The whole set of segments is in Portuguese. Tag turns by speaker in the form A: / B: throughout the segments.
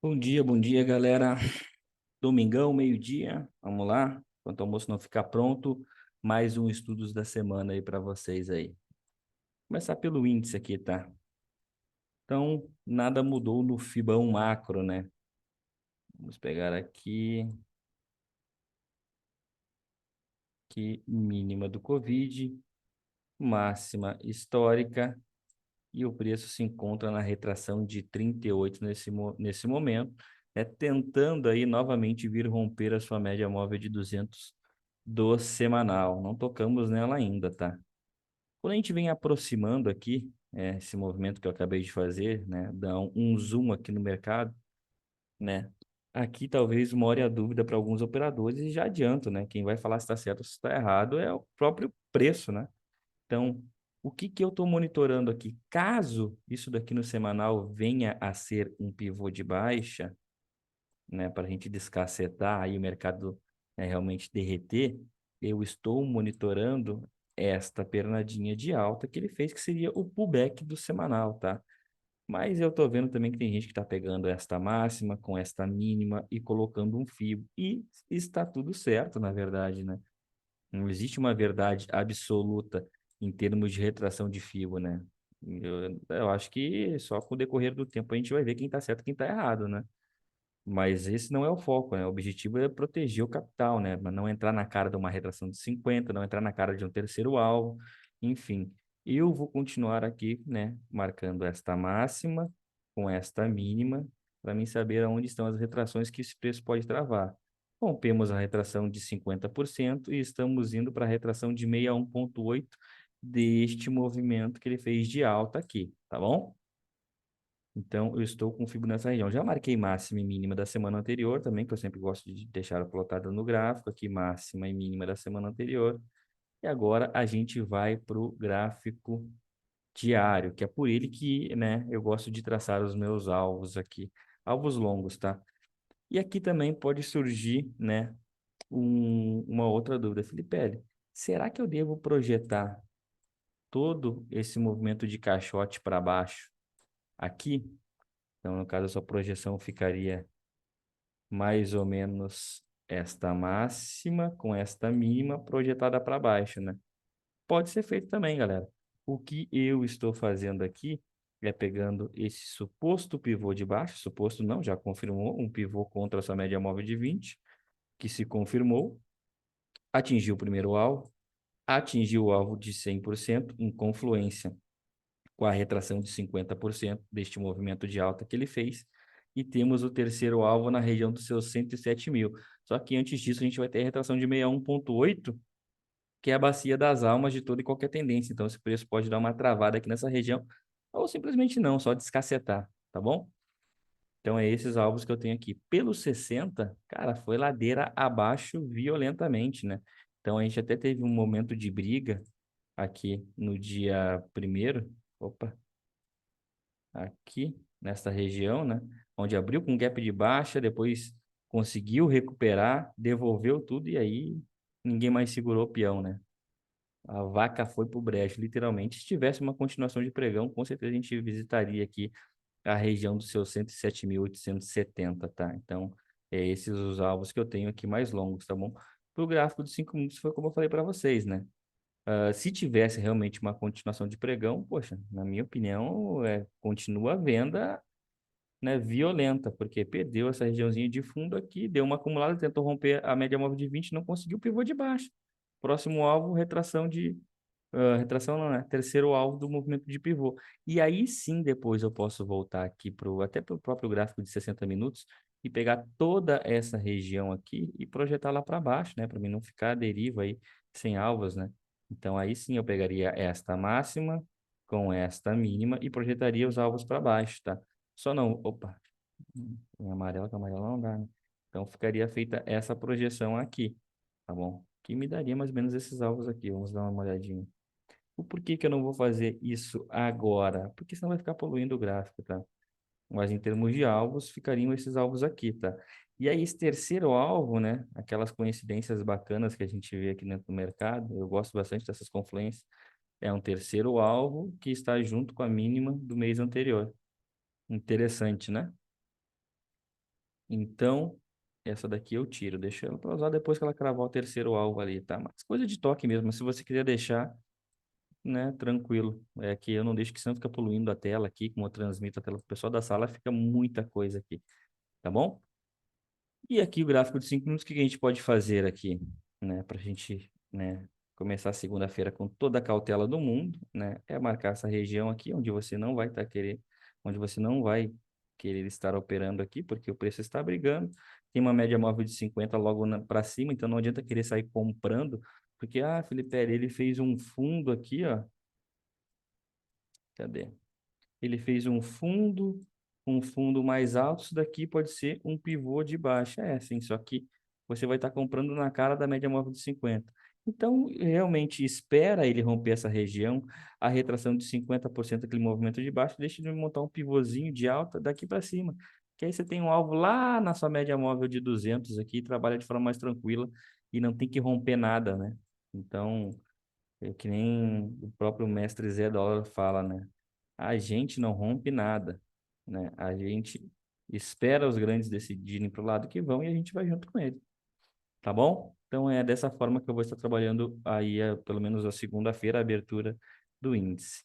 A: Bom dia, galera. Domingão, meio-dia. Vamos lá. Enquanto o almoço não ficar pronto, mais um estudos da semana aí para vocês aí. Começar pelo índice aqui, tá? Então, nada mudou no Fibão macro, né? Vamos pegar aqui mínima do Covid, máxima histórica e o preço se encontra na retração de 38 nesse momento, tentando aí novamente vir romper a sua média móvel de 200 do semanal. Não tocamos nela ainda, tá? Quando a gente vem aproximando aqui, esse movimento que eu acabei de fazer, né, dá um zoom aqui no mercado, né? Aqui talvez more a dúvida para alguns operadores e já adianto, né? Quem vai falar se está certo ou se está errado é o próprio preço, né? Então, o que que eu estou monitorando aqui? Caso isso daqui no semanal venha a ser um pivô de baixa, né, para a gente descacetar e o mercado, né, realmente derreter, eu estou monitorando esta pernadinha de alta que ele fez, que seria o pullback do semanal, tá? Mas eu estou vendo também que tem gente que está pegando esta máxima com esta mínima e colocando um fio. E está tudo certo, na verdade, né? Não existe uma verdade absoluta em termos de retração de fio, né? Eu acho que só com o decorrer do tempo a gente vai ver quem está certo e quem está errado, né? Mas esse não é o foco, né? O objetivo é proteger o capital, né? Mas não entrar na cara de uma retração de 50, não entrar na cara de um terceiro alvo, enfim. Eu vou continuar aqui, né? Marcando esta máxima com esta mínima, para mim saber aonde estão as retrações que esse preço pode travar. Rompemos a retração de 50% e estamos indo para a retração de 61,8 deste movimento que ele fez de alta aqui, tá bom? Então, eu estou com fibra nessa região. Já marquei máxima e mínima da semana anterior também, que eu sempre gosto de deixar plotado no gráfico, aqui máxima e mínima da semana anterior. E agora a gente vai para o gráfico diário, que é por ele que, né, eu gosto de traçar os meus alvos aqui. Alvos longos, tá? E aqui também pode surgir, né, uma outra dúvida. Felipe, será que eu devo projetar todo esse movimento de caixote para baixo aqui? Então, no caso, a sua projeção ficaria mais ou menos esta máxima com esta mínima projetada para baixo, né? Pode ser feito também, galera. O que eu estou fazendo aqui é pegando esse suposto pivô de baixo, suposto não, já confirmou um pivô contra a sua média móvel de 20, que se confirmou, atingiu o primeiro alvo, atingiu o alvo de 100% em confluência com a retração de 50% deste movimento de alta que ele fez. E temos o terceiro alvo na região dos seus 107 mil. Só que antes disso, a gente vai ter a retração de 61,8, que é a bacia das almas de toda e qualquer tendência. Então, esse preço pode dar uma travada aqui nessa região, ou simplesmente não, só descacetar, tá bom? Então, é esses alvos que eu tenho aqui. Pelos 60, cara, foi ladeira abaixo violentamente, né? Então, a gente até teve um momento de briga aqui no dia primeiro. Opa, aqui nesta região, né? Onde abriu com gap de baixa, depois conseguiu recuperar, devolveu tudo e aí ninguém mais segurou o peão, né? A vaca foi pro brejo, literalmente. Se tivesse uma continuação de pregão, com certeza a gente visitaria aqui a região dos seus 107.870, tá? Então, esses os alvos que eu tenho aqui mais longos, tá bom? Pro gráfico de 5 minutos foi como eu falei para vocês, né? Se tivesse realmente uma continuação de pregão, poxa, na minha opinião, continua a venda, né, violenta, porque perdeu essa regiãozinha de fundo aqui, deu uma acumulada, tentou romper a média móvel de 20, não conseguiu, pivô de baixo. Próximo alvo, retração não, né? Terceiro alvo do movimento de pivô. E aí sim, depois eu posso voltar aqui até para o próprio gráfico de 60 minutos e pegar toda essa região aqui e projetar lá para baixo, né? Para mim não ficar à deriva aí, sem alvos, né? Então aí sim eu pegaria esta máxima com esta mínima e projetaria os alvos para baixo, tá? Só não, opa, em amarelo, que amarelo não dá, né? Então ficaria feita essa projeção aqui, tá bom? Que me daria mais ou menos esses alvos aqui. Vamos dar uma olhadinha. O porquê que eu não vou fazer isso agora? Porque senão vai ficar poluindo o gráfico, tá? Mas em termos de alvos, ficariam esses alvos aqui, tá? E aí, esse terceiro alvo, né? Aquelas coincidências bacanas que a gente vê aqui dentro do mercado, eu gosto bastante dessas confluências. É um terceiro alvo que está junto com a mínima do mês anterior. Interessante, né? Então, essa daqui eu tiro. Deixa ela para usar depois que ela cravar o terceiro alvo ali, tá? Mas coisa de toque mesmo. Mas se você quiser deixar, né, tranquilo. É que eu não deixo que senão fica poluindo a tela aqui, como eu transmito a tela pro pessoal da sala, fica muita coisa aqui, tá bom? E aqui o gráfico de 5 minutos, o que a gente pode fazer aqui, né, para a gente, né, começar a segunda-feira com toda a cautela do mundo, né, é marcar essa região aqui onde você não vai onde você não vai querer estar operando aqui, porque o preço está brigando. Tem uma média móvel de 50 logo para cima, então não adianta querer sair comprando, porque, Felipe, ele fez um fundo aqui, ó. Cadê? Ele fez um fundo mais alto, isso daqui pode ser um pivô de baixa. É, sim, só que você vai estar comprando na cara da média móvel de 50. Então, realmente, espera ele romper essa região, a retração de 50%, aquele movimento de baixo, deixa ele montar um pivôzinho de alta daqui para cima. Que aí você tem um alvo lá na sua média móvel de 200 aqui, trabalha de forma mais tranquila e não tem que romper nada, né? Então, é que nem o próprio mestre Zé Dólar fala, né? A gente não rompe nada, né? A gente espera os grandes decidirem para o lado que vão e a gente vai junto com ele, tá bom? Então é dessa forma que eu vou estar trabalhando aí, pelo menos a segunda-feira, a abertura do índice.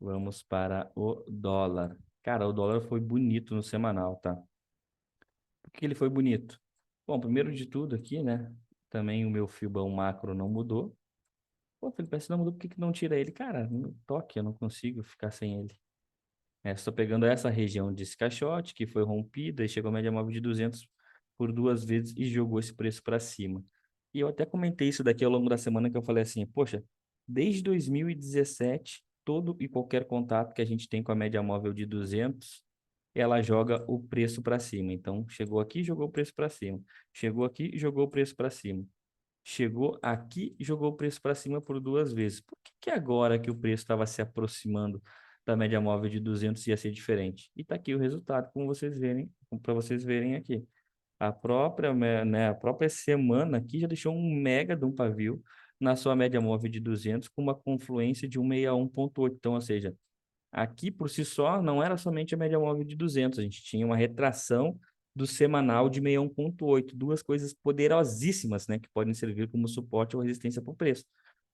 A: Vamos para o dólar. Cara, o dólar foi bonito no semanal, tá? Por que ele foi bonito? Bom, primeiro de tudo aqui, né? Também o meu fibão macro não mudou. Pô, Felipe, se não mudou, por que que não tira ele? Cara, no toque, eu não consigo ficar sem ele. Estou pegando essa região de esse caixote que foi rompida e chegou a média móvel de 200 por duas vezes e jogou esse preço para cima. E eu até comentei isso daqui ao longo da semana que eu falei assim, poxa, desde 2017, todo e qualquer contato que a gente tem com a média móvel de 200, ela joga o preço para cima. Então, chegou aqui, jogou o preço para cima. Chegou aqui, jogou o preço para cima. Chegou aqui e jogou o preço para cima por duas vezes. Por que que agora que o preço estava se aproximando da média móvel de 200 ia ser diferente? E está aqui o resultado, como vocês verem, para vocês verem aqui. A própria semana aqui já deixou um mega de um pavio na sua média móvel de 200 com uma confluência de 161,8. Então, ou seja, aqui, por si só, não era somente a média móvel de 200, a gente tinha uma retração do semanal de 61,8, duas coisas poderosíssimas, né, que podem servir como suporte ou resistência para o preço.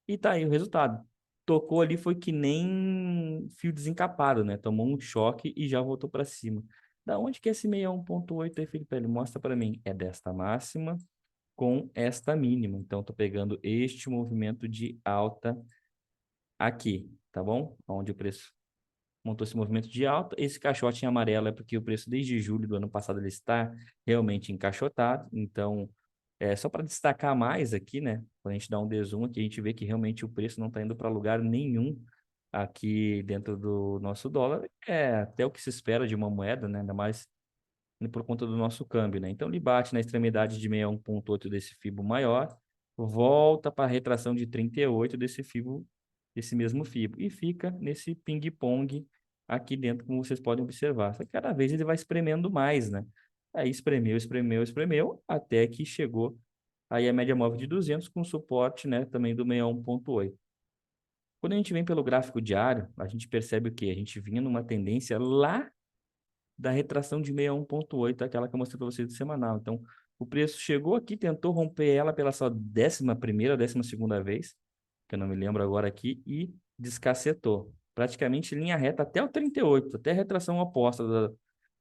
A: E tá aí o resultado. Tocou ali, foi que nem fio desencapado, né? Tomou um choque e já voltou para cima. Da onde que é esse 61,8 aí, Felipe? Ele mostra para mim. É desta máxima com esta mínima. Então, estou pegando este movimento de alta aqui, tá bom? Onde o preço montou esse movimento de alta. Esse caixote em amarelo é porque o preço desde julho do ano passado ele está realmente encaixotado. Então, só para destacar mais aqui, né? Quando a gente dá um dezoom aqui, a gente vê que realmente o preço não está indo para lugar nenhum aqui dentro do nosso dólar. É até o que se espera de uma moeda, né? Ainda mais por conta do nosso câmbio, né? Então, ele bate na extremidade de 61,8 desse fibo maior, volta para a retração de 38 desse fibo, desse mesmo fibo, e fica nesse ping-pong aqui dentro, como vocês podem observar. Só que cada vez ele vai espremendo mais, né? Aí espremeu, espremeu, espremeu, até que chegou aí a média móvel de 200 com suporte, né, também do 61,8. Quando a gente vem pelo gráfico diário, a gente percebe o quê? A gente vinha numa tendência lá da retração de 61,8, aquela que eu mostrei para vocês do semanal. Então, o preço chegou aqui, tentou romper ela pela sua 11ª, 12ª vez, que eu não me lembro agora aqui, e descacetou. Praticamente linha reta até o 38, até a retração oposta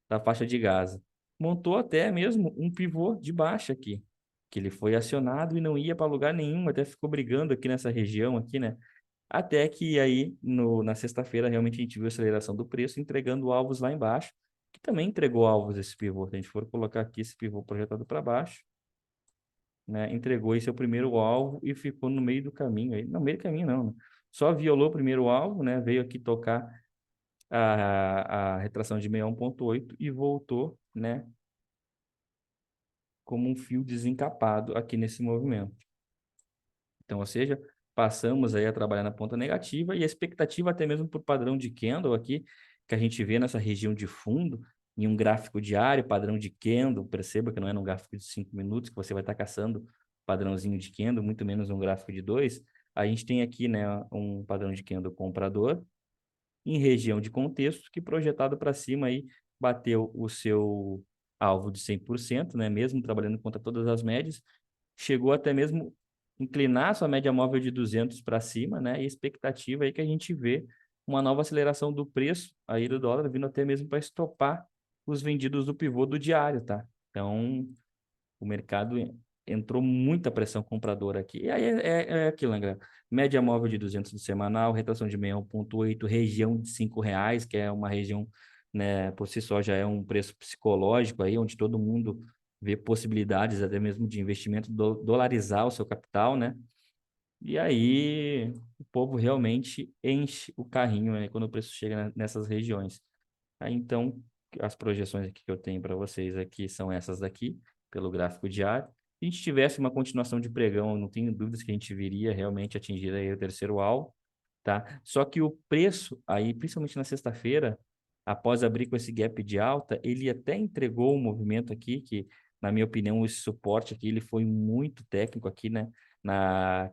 A: da faixa de Gaza. Montou até mesmo um pivô de baixa aqui, que ele foi acionado e não ia para lugar nenhum, até ficou brigando aqui nessa região aqui, né? Até que aí, na sexta-feira, realmente a gente viu a aceleração do preço, entregando alvos lá embaixo, que também entregou alvos esse pivô. Se a gente for colocar aqui esse pivô projetado para baixo, né, entregou esse seu primeiro alvo e ficou no meio do caminho. Aí, no meio do caminho não, né? Só violou o primeiro alvo, né, veio aqui tocar a retração de 61,8 e voltou, né, como um fio desencapado aqui nesse movimento. Então, ou seja, passamos aí a trabalhar na ponta negativa e a expectativa até mesmo por padrão de candle aqui, que a gente vê nessa região de fundo, em um gráfico diário, padrão de candle, perceba que não é num gráfico de 5 minutos que você vai estar caçando padrãozinho de candle, muito menos um gráfico de 2. A gente tem aqui, né, um padrão de candle comprador em região de contexto que projetado para cima aí bateu o seu alvo de 100%, né? Mesmo trabalhando contra todas as médias, chegou até mesmo inclinar sua média móvel de 200 para cima, né? E a expectativa aí que a gente vê uma nova aceleração do preço aí do dólar, vindo até mesmo para estopar os vendidos do pivô do diário, tá? Então, o mercado entrou muita pressão compradora aqui. E aí é aquilo, né, galera? Média móvel de 200 do semanal, retração de 61,8, região de R$ 5, que é uma região, né, por si só já é um preço psicológico aí, onde todo mundo vê possibilidades até mesmo de investimento, dolarizar o seu capital, né? E aí o povo realmente enche o carrinho, né, quando o preço chega nessas regiões. Aí, então, as projeções aqui que eu tenho para vocês aqui são essas daqui, pelo gráfico diário. Se a gente tivesse uma continuação de pregão, eu não tenho dúvidas que a gente viria realmente atingir aí o terceiro alvo, tá? Só que o preço aí, principalmente na sexta-feira, após abrir com esse gap de alta, ele até entregou um movimento aqui que, na minha opinião, esse suporte aqui, ele foi muito técnico aqui, né?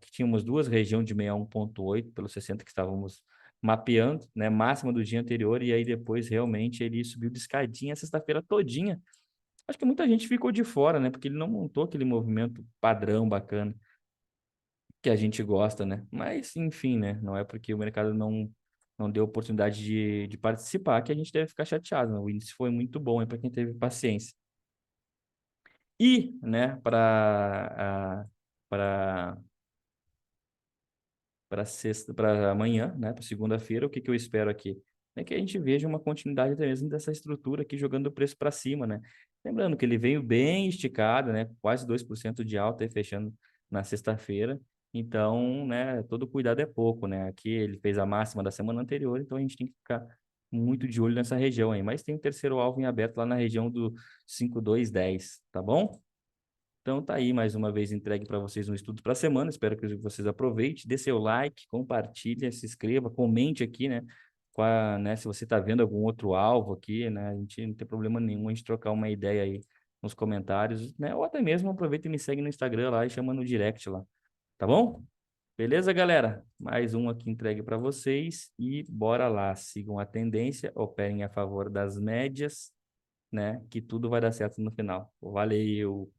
A: Que tínhamos duas regiões de 61,8 pelo 60 que estávamos mapeando, né, máxima do dia anterior, e aí depois realmente ele subiu de escadinha a sexta-feira todinha. Acho que muita gente ficou de fora, né, porque ele não montou aquele movimento padrão bacana que a gente gosta, né? Mas, enfim, né, não é porque o mercado não deu oportunidade de participar que a gente deve ficar chateado, né? O índice foi muito bom para quem teve paciência. E, né, para para sexta, para amanhã, né, para segunda-feira, o que que eu espero aqui? É que a gente veja uma continuidade até mesmo dessa estrutura aqui jogando o preço para cima, né? Lembrando que ele veio bem esticado, né, quase 2% de alta aí fechando na sexta-feira. Então, né, todo cuidado é pouco, né? Aqui ele fez a máxima da semana anterior, então a gente tem que ficar muito de olho nessa região aí. Mas tem o terceiro alvo em aberto lá na região do 5,210, tá bom? Então tá aí mais uma vez entregue para vocês um estudo para a semana. Espero que vocês aproveitem, dê seu like, compartilhe, se inscreva, comente aqui, né? Né, se você está vendo algum outro alvo aqui, né? A gente não tem problema nenhum a gente trocar uma ideia aí nos comentários, né? Ou até mesmo aproveita e me segue no Instagram lá e chama no direct lá, tá bom? Beleza, galera? Mais um aqui entregue para vocês e bora lá. Sigam a tendência, operem a favor das médias, né? Que tudo vai dar certo no final. Valeu!